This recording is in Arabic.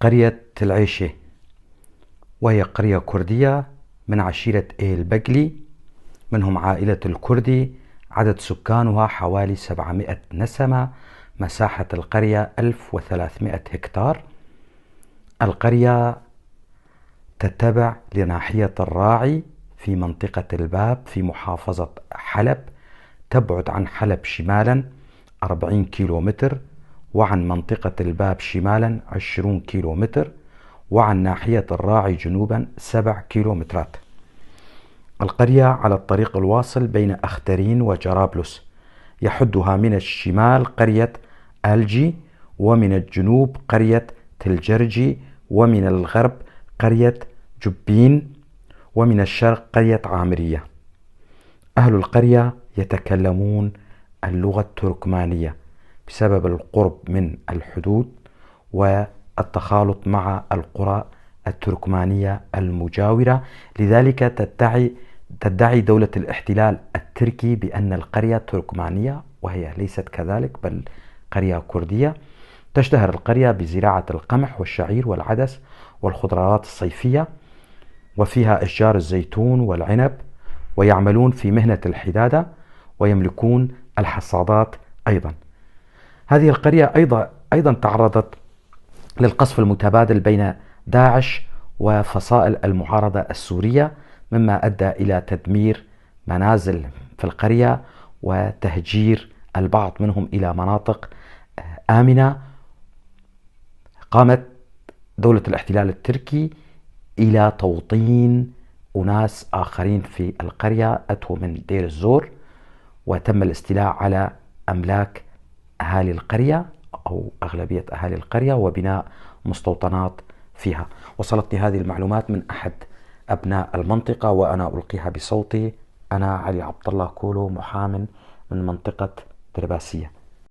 قرية العيشة، وهي قرية كردية من عشيرة إيل بقلي، منهم عائلة الكردي. عدد سكانها حوالي 700 نسمة. مساحة القرية 1300 هكتار. القرية تتبع لناحية الراعي في منطقة الباب في محافظة حلب، تبعد عن حلب شمالا 40 كيلومتر، وعن منطقة الباب شمالا 20 كيلومتر، وعن ناحية الراعي جنوبا 7 كيلومترات. القرية على الطريق الواصل بين أخترين وجرابلس، يحدها من الشمال قرية ألجي، ومن الجنوب قرية تلجرجي، ومن الغرب قرية جبين، ومن الشرق قرية عامرية. أهل القرية يتكلمون اللغة التركمانية بسبب القرب من الحدود والتخالط مع القرى التركمانية المجاورة. لذلك تدعي دولة الاحتلال التركي بأن القرية تركمانية، وهي ليست كذلك، بل قرية كردية. تشتهر القرية بزراعة القمح والشعير والعدس والخضروات الصيفية، وفيها أشجار الزيتون والعنب، ويعملون في مهنة الحدادة، ويملكون الحصادات أيضا. هذه القرية أيضا تعرضت للقصف المتبادل بين داعش وفصائل المعارضة السورية، مما أدى إلى تدمير منازل في القرية وتهجير البعض منهم إلى مناطق آمنة. قامت دولة الاحتلال التركي إلى توطين أناس آخرين في القرية أتوا من دير الزور، وتم الاستيلاء على أملاك أهالي القرية أو أغلبية أهالي القرية وبناء مستوطنات فيها. وصلتني هذه المعلومات من أحد أبناء المنطقة وأنا ألقيها بصوتي. أنا علي عبد الله كولو، محام من منطقة درباسية.